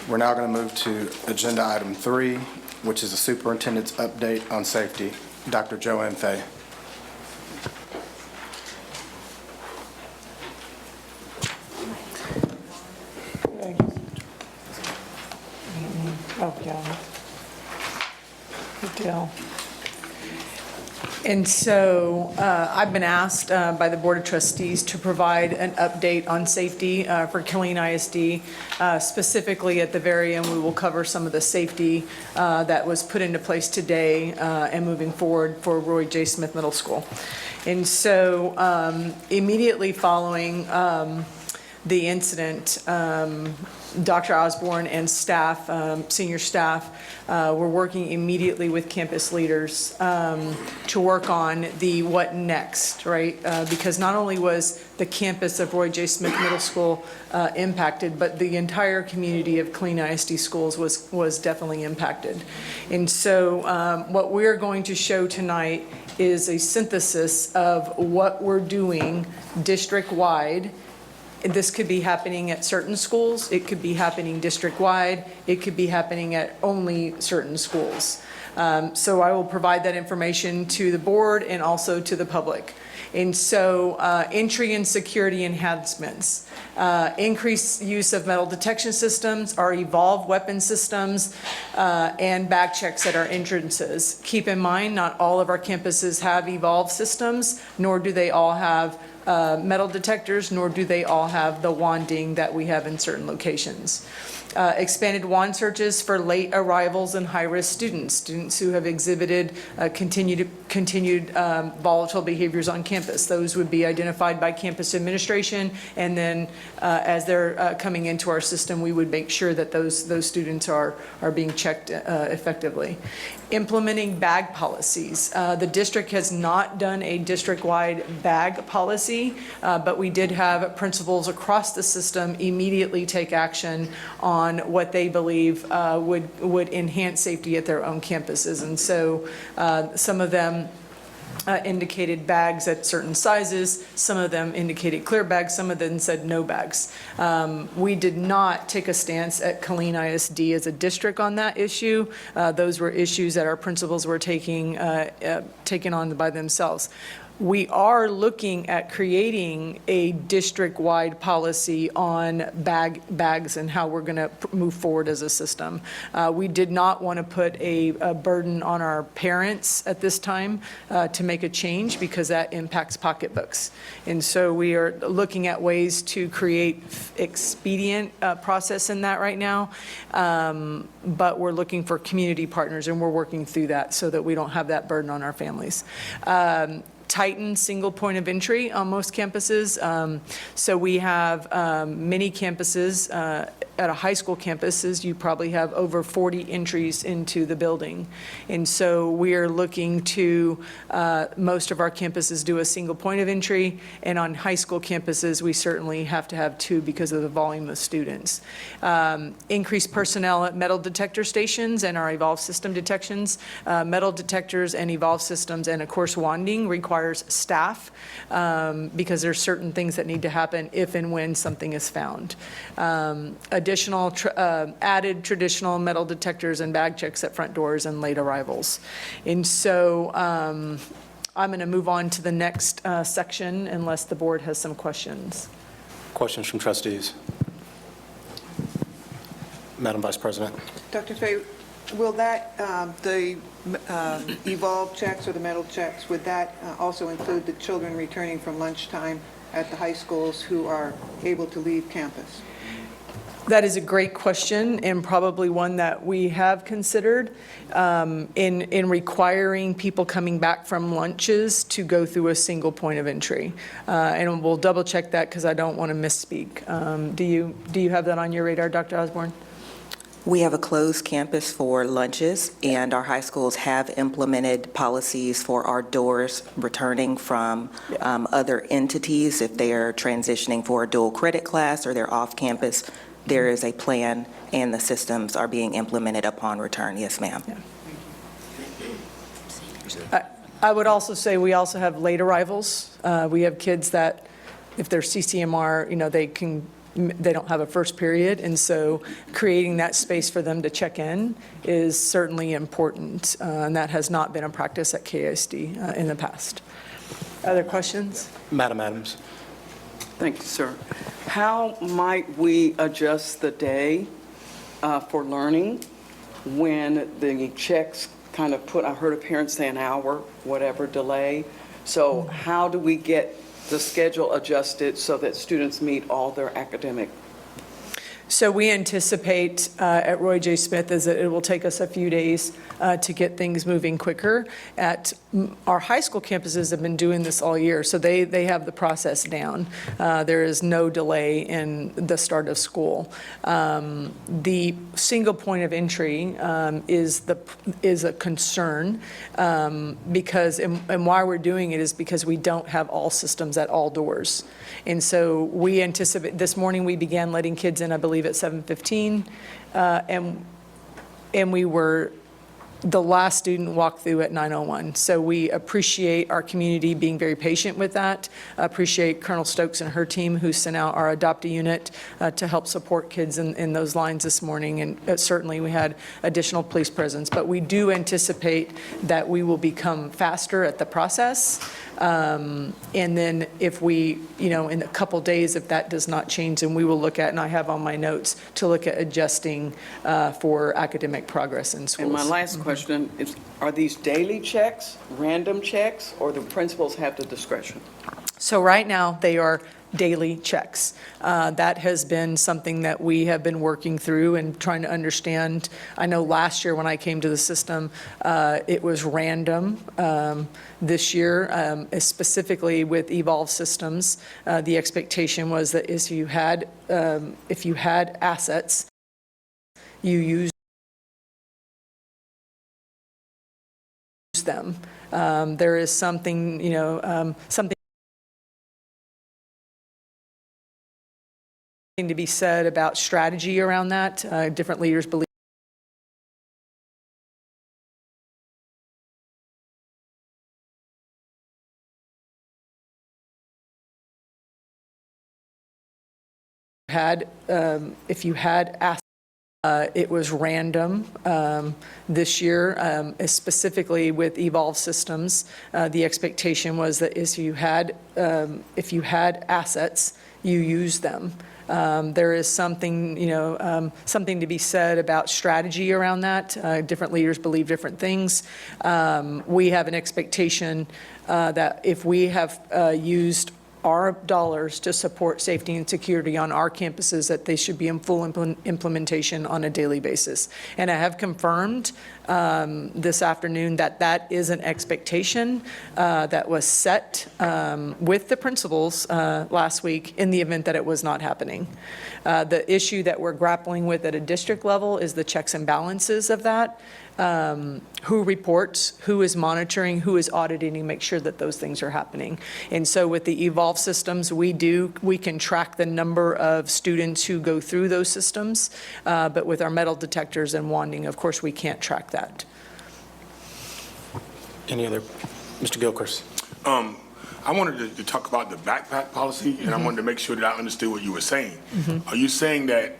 We're now going to move to agenda item 3, which is the superintendent's update on safety. Dr. Joanne Fay. Oh, yeah. Good deal. And so I've been asked by the Board of Trustees to provide an update on safety for Killeen ISD. Specifically at the very end, we will cover some of the safety that was put into place today and moving forward for Roy J. Smith Middle School. And so immediately following the incident, Dr. Osborne and staff, senior staff, were working immediately with campus leaders to work on the what next, right? Because not only was the campus of Roy J. Smith Middle School impacted, but the entire community of Killeen ISD schools was definitely impacted. And so what we're going to show tonight is a synthesis of what we're doing district-wide. This could be happening at certain schools, it could be happening district-wide, it could be happening at only certain schools. So I will provide that information to the board and also to the public. And so entry and security enhancements, increased use of metal detection systems, our evolved weapon systems, and bag checks at our entrances. Keep in mind, not all of our campuses have evolved systems, nor do they all have metal detectors, nor do they all have the wanding that we have in certain locations. Expanded wand searches for late arrivals and high-risk students who have exhibited continued volatile behaviors on campus. Those would be identified by campus administration, and then as they're coming into our system, we would make sure that those students are being checked effectively. Implementing bag policies. The district has not done a district-wide bag policy, but we did have principals across the system immediately take action on what they believe would enhance safety at their own campuses. And so some of them indicated bags at certain sizes, some of them indicated clear bags, some of them said no bags. We did not take a stance at Killeen ISD as a district on that issue. Those were issues that our principals were taking on by themselves. We are looking at creating a district-wide policy on bags and how we're going to move forward as a system. We did not want to put a burden on our parents at this time to make a change because that impacts pocketbooks. And so we are looking at ways to create expedient process in that right now, but we're looking for community partners, and we're working through that so that we don't have that burden on our families. Tighten single point of entry on most campuses. So we have many campuses. At a high school campuses, you probably have over 40 entries into the building. And so we are looking to, most of our campuses do a single point of entry, and on high school campuses, we certainly have to have 2 because of the volume of students. Increased personnel at metal detector stations and our evolved system detections. Metal detectors and evolved systems, and of course wanding requires staff because there's certain things that need to happen if and when something is found. Additional added traditional metal detectors and bag checks at front doors and late arrivals. And so I'm going to move on to the next section unless the board has some questions. Questions from trustees? Madam Vice President. Dr. Fay, will that, the evolved checks or the metal checks, would that also include the children returning from lunchtime at the high schools who are able to leave campus? That is a great question, and probably one that we have considered in requiring people coming back from lunches to go through a single point of entry. And we'll double check that because I don't want to misspeak. Do you have that on your radar, Dr. Osborne? We have a closed campus for lunches, and our high schools have implemented policies for our doors returning from other entities. If they are transitioning for a dual credit class or they're off campus, there is a plan, and the systems are being implemented upon return. Yes, ma'am. Yeah. I would also say we also have late arrivals. We have kids that, if they're CCMR, they can they don't have a first period, and so creating that space for them to check in is certainly important, and that has not been a practice at KISD in the past. Other questions? Madam Adams. Thank you, sir. How might we adjust the day for learning when the checks kind of I heard a parent say an hour, whatever, delay. So how do we get the schedule adjusted so that students meet all their academic? So we anticipate at Roy J. Smith is that it will take us a few days to get things moving quicker. At our high school campuses have been doing this all year, so they have the process down. There is no delay in the start of school. The single point of entry is a concern because, and why we're doing it is because we don't have all systems at all doors. And so we anticipate, this morning we began letting kids in, I believe, at 7:15, and we were, the last student walked through at 9:01. So we appreciate our community being very patient with that. Appreciate Colonel Stokes and her team who sent out our adoptee unit to help support kids in those lines this morning. And certainly we had additional police presence. But we do anticipate that we will become faster at the process. And then if we, in a couple days, if that does not change, then we will look at, and I have on my notes, to look at adjusting for academic progress in schools. And my last question is, are these daily checks, random checks, or the principals have the discretion? So right now, they are daily checks. That has been something that we have been working through and trying to understand. I know last year when I came to the system, it was random. This year, specifically with Evolve Systems, the expectation was that if you had assets, you used them. There is something, something to be said about strategy around that. Different leaders believe if you had assets, it was random. This year, specifically with Evolve Systems, the expectation was that if you had assets, you use them. There is something, something to be said about strategy around that. Different leaders believe different things. We have an expectation that if we have used our dollars to support safety and security on our campuses, that they should be in full implementation on a daily basis. And I have confirmed this afternoon that that is an expectation that was set with the principals last week in the event that it was not happening. The issue that we're grappling with at a district level is the checks and balances of that. Who reports, who is monitoring, who is auditing, and make sure that those things are happening. And so with the Evolve systems, we can track the number of students who go through those systems, but with our metal detectors and wanding, of course, we can't track that. Any other? Mr. Gilchrist. I wanted to talk about the backpack policy, and I wanted to make sure that I understood what you were saying. Are you saying that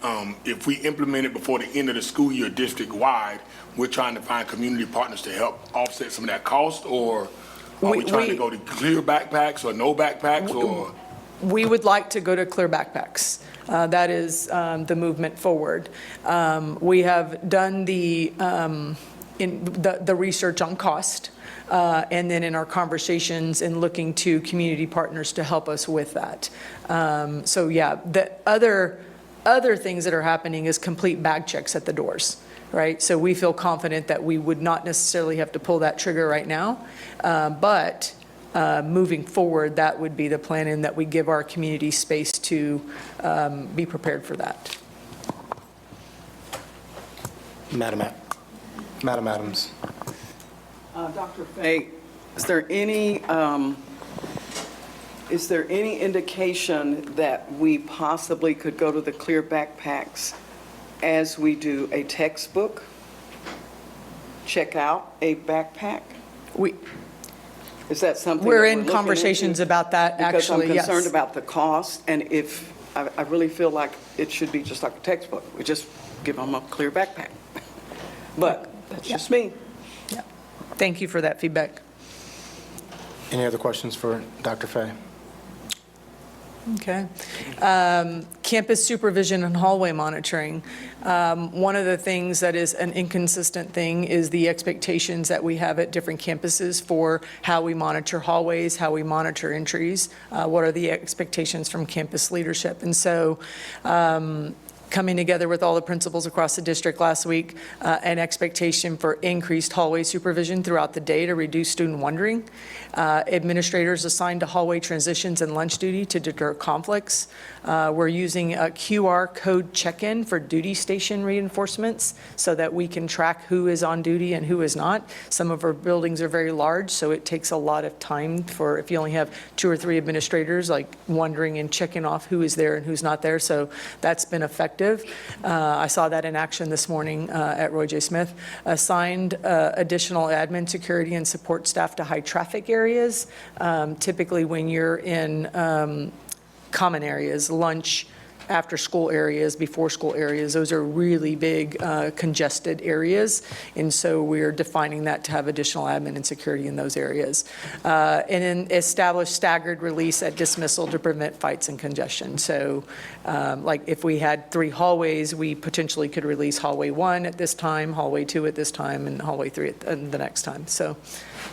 if we implement it before the end of the school year district-wide, we're trying to find community partners to help offset some of that cost, or are we trying to go to clear backpacks or no backpacks, or? We would like to go to clear backpacks. That is the movement forward. We have done the research on cost. And then in our conversations and looking to community partners to help us with that. So yeah, the other things that are happening is complete bag checks at the doors, right? So we feel confident that we would not necessarily have to pull that trigger right now, but moving forward, that would be the plan, and that we give our community space to be prepared for that. Madam Adams. Dr. Fay, is there any indication that we possibly could go to the clear backpacks as we do a textbook? Check out a backpack? Is that something We're that in looking conversations into? about that, actually, Because I'm yes. concerned about the cost, and if I really feel like it should be just like a textbook. We just give them a clear backpack. But that's just me. Yeah. Thank you for that feedback. Any other questions for Dr. Fay? Okay. Campus supervision and hallway monitoring. One of the things that is an inconsistent thing is the expectations that we have at different campuses for how we monitor hallways, how we monitor entries, what are the expectations from campus leadership. And so coming together with all the principals across the district last week, an expectation for increased hallway supervision throughout the day to reduce student wandering. Administrators assigned to hallway transitions and lunch duty to deter conflicts. We're using a QR code check-in for duty station reinforcements so that we can track who is on duty and who is not. Some of our buildings are very large, so it takes a lot of time for, if you only have 2 or 3 administrators, like wandering and checking off who is there and who's not there. So that's been effective. I saw that in action this morning at Roy J. Smith. Assigned additional admin, security, and support staff to high traffic areas. Typically when you're in common areas, lunch, after school areas, before school areas, those are really big congested areas. And so we're defining that to have additional admin and security in those areas. And then establish staggered release at dismissal to prevent fights and congestion. So like if we had 3 hallways, we potentially could release hallway 1 at this time, hallway 2 at this time, and hallway 3 at the next time. So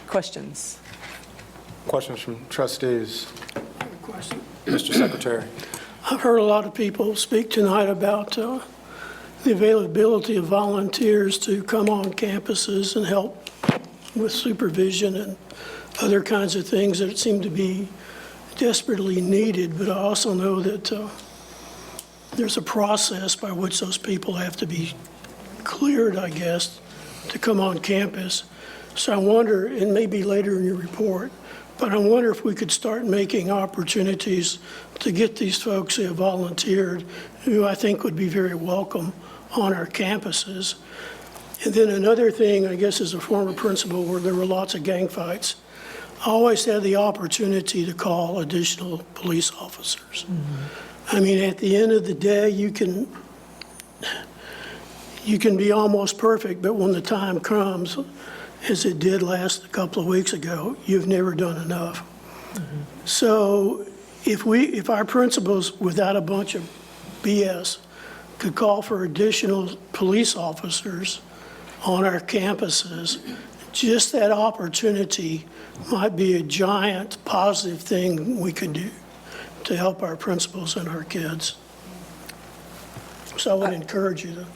questions? Questions from trustees? Question. Mr. Secretary. I've heard a lot of people speak tonight about the availability of volunteers to come on campuses and help with supervision and other kinds of things that seem to be desperately needed. But I also know that there's a process by which those people have to be cleared, I guess, to come on campus. So I wonder, and maybe later in your report, but I wonder if we could start making opportunities to get these folks who have volunteered, who I think would be very welcome on our campuses. And then another thing, I guess as a former principal where there were lots of gang fights, I always had the opportunity to call additional police officers. Mm-hmm. I mean, at the end of the day, you can be almost perfect, but when the time comes, as it did last a couple of weeks ago, you've never done enough. Mm-hmm. So if our principals, without a bunch of BS, could call for additional police officers on our campuses, just that opportunity might be a giant positive thing we could do to help our principals and our kids. So I would encourage you to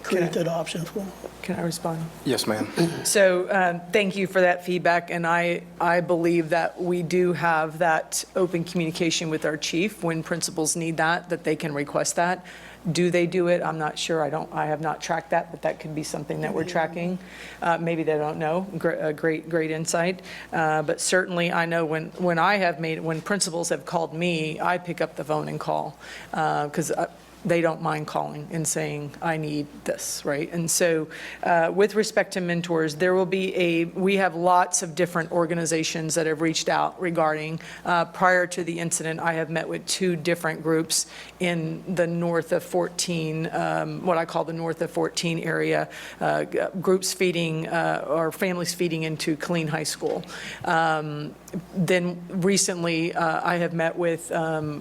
create that option for them. Can I respond? Yes, ma'am. So thank you for that feedback, and I believe that we do have that open communication with our chief when principals need that they can request that. Do they do it? I'm not sure. I have not tracked that, but that could be something that we're tracking. Maybe they don't know. Great insight. But certainly I know when principals have called me, I pick up the phone and call because they don't mind calling and saying, I need this, right? And so with respect to mentors, we have lots of different organizations that have reached out regarding, prior to the incident, I have met with 2 different groups in the north of 14, what I call the north of 14 area, groups feeding or families feeding into Killeen High School. Then recently, I have met with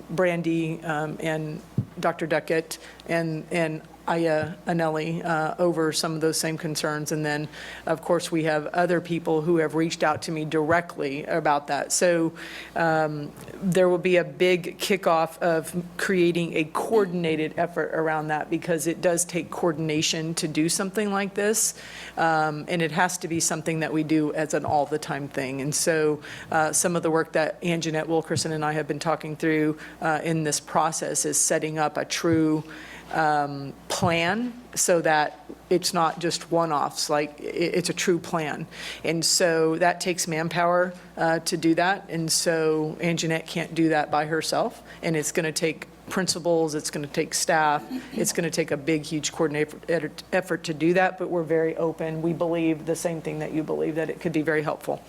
Brandy and Dr. Duckett and Aya Anelli over some of those same concerns. And then, of course, we have other people who have reached out to me directly about that. So there will be a big kickoff of creating a coordinated effort around that because it does take coordination to do something like this. And it has to be something that we do as an all-the-time thing. And so some of the work that Anjanette Wilkerson and I have been talking through in this process is setting up a true plan so that it's not just one-offs, like it's a true plan. And so that takes manpower to do that. And so Anjanette can't do that by herself. And it's going to take principals, it's going to take staff, it's going to take a big, huge coordinated effort to do that. But we're very open. We believe the same thing that you believe, that it could be very helpful.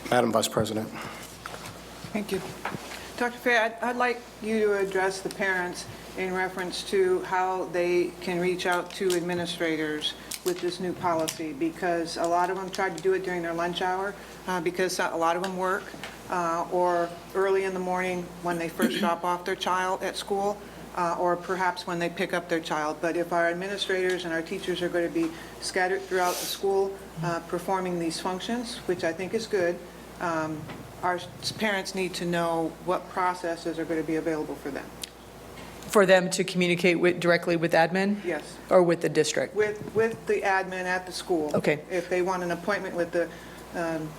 Madam Vice President. Thank you. Dr. Fay, I'd like you to address the parents in reference to how they can reach out to administrators with this new policy, because a lot of them tried to do it during their lunch hour, because a lot of them work, or early in the morning when they first drop off their child at school, or perhaps when they pick up their child. But if our administrators and our teachers are going to be scattered throughout the school performing these functions, which I think is good, our parents need to know what processes are going to be available for them. For them to communicate directly with admin? Yes. Or with the district? With the admin at the school. Okay. If they want an appointment with an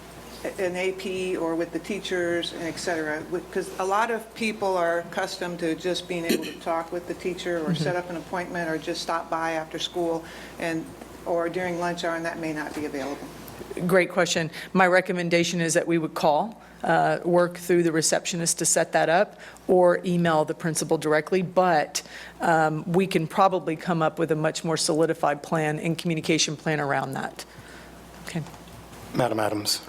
AP or with the teachers, and et cetera. Because a lot of people are accustomed to just being able to talk with the teacher or set up an appointment or just stop by after school or during lunch hour, and that may not be available. Great question. My recommendation is that we would call, work through the receptionist to set that up, or email the principal directly, but we can probably come up with a much more solidified plan and communication plan around that. Okay. Madam Adams.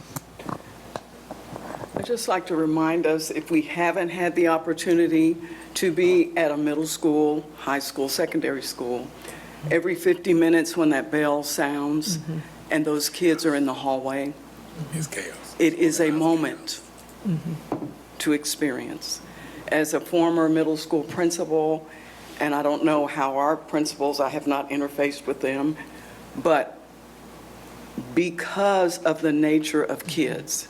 I'd just like to remind us, if we haven't had the opportunity to be at a middle school, high school, secondary school, every 50 minutes when that bell sounds and those kids are in the hallway, It's chaos. it is a moment to experience. As a former middle school principal, and I don't know how our principals, I have not interfaced with them, but because of the nature of kids,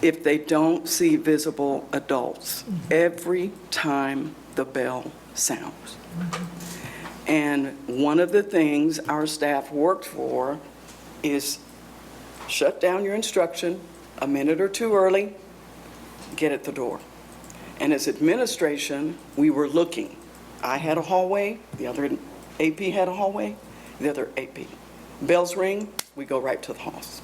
if they don't see visible adults, every time the bell sounds. And one of the things our staff worked for is shut down your instruction a minute or two early, get at the door. And as administration, we were looking. I had a hallway, the other AP had a hallway, the other AP. Bells ring, we go right to the halls.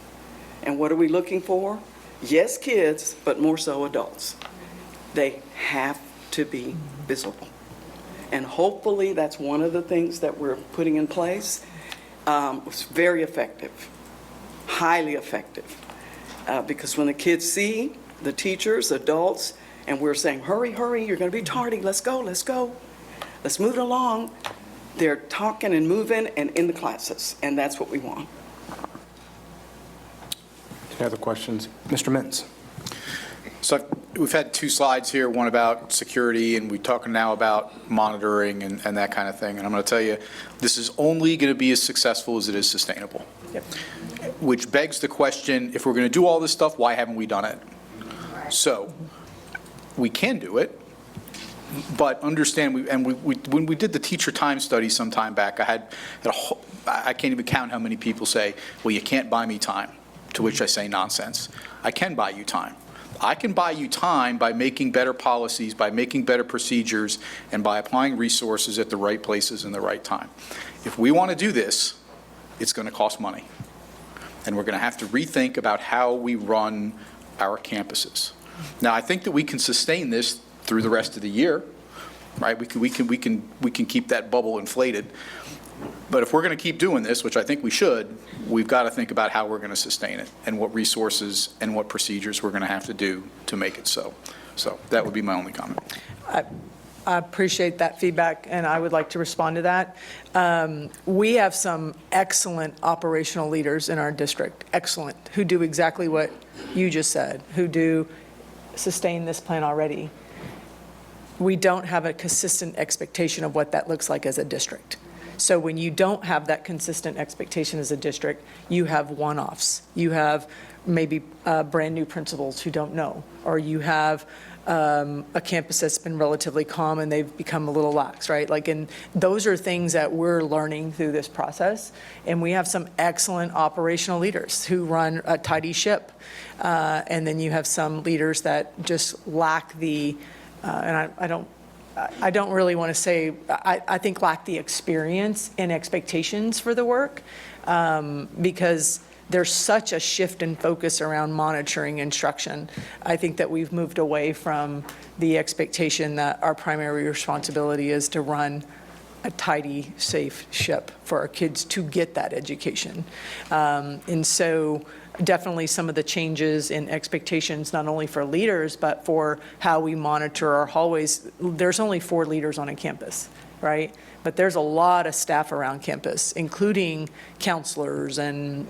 And what are we looking for? Yes, kids, but more so adults. They have to be visible. And hopefully that's one of the things that we're putting in place. It's very effective, highly effective. Because when the kids see the teachers, adults, and we're saying, hurry, hurry, you're going to be tardy, let's go, let's move it along. They're talking and moving and in the classes, and that's what we want. Any other questions? Mr. Mintz. So we've had two slides here, one about security, and we're talking now about monitoring and that kind of thing. And I'm going to tell you, this is only going to be as successful as it is sustainable. Yep. Which begs the question, if we're going to do all this stuff, why haven't we done it? So we can do it, but understand, when we did the teacher time study some time back, I can't even count how many people say, well, you can't buy me time, to which I say nonsense. I can buy you time. I can buy you time by making better policies, by making better procedures, and by applying resources at the right places in the right time. If we want to do this, it's going to cost money. And we're going to have to rethink about how we run our campuses. Now, I think that we can sustain this through the rest of the year, right? We can keep that bubble inflated. But if we're going to keep doing this, which I think we should, we've got to think about how we're going to sustain it and what resources and what procedures we're going to have to do to make it so. So that would be my only comment. I appreciate that feedback, and I would like to respond to that. We have some excellent operational leaders in our district, excellent, who do exactly what you just said, who do sustain this plan already. We don't have a consistent expectation of what that looks like as a district. So when you don't have that consistent expectation as a district, you have one-offs. You have maybe brand new principals who don't know, or you have a campus that's been relatively calm and they've become a little lax, right? And those are things that we're learning through this process. And we have some excellent operational leaders who run a tidy ship. And then you have some leaders that just lack the, and I don't really want to say, I think lack the experience and expectations for the work, because there's such a shift in focus around monitoring instruction. I think that we've moved away from the expectation that our primary responsibility is to run a tidy, safe ship for our kids to get that education. And so definitely some of the changes in expectations, not only for leaders, but for how we monitor our hallways. There's only 4 leaders on a campus, right? But there's a lot of staff around campus, including counselors and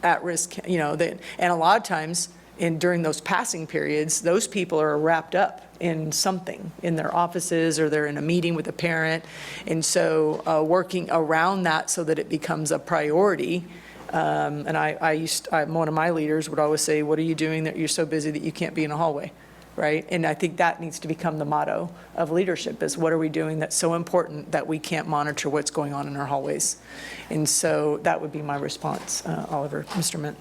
at-risk, and a lot of times during those passing periods, those people are wrapped up in something, in their offices, or they're in a meeting with a parent. And so working around that so that it becomes a priority. And one of my leaders would always say, what are you doing that you're so busy that you can't be in a hallway, right? And I think that needs to become the motto of leadership, is what are we doing that's so important that we can't monitor what's going on in our hallways? And so that would be my response, Oliver. Mr. Mintz.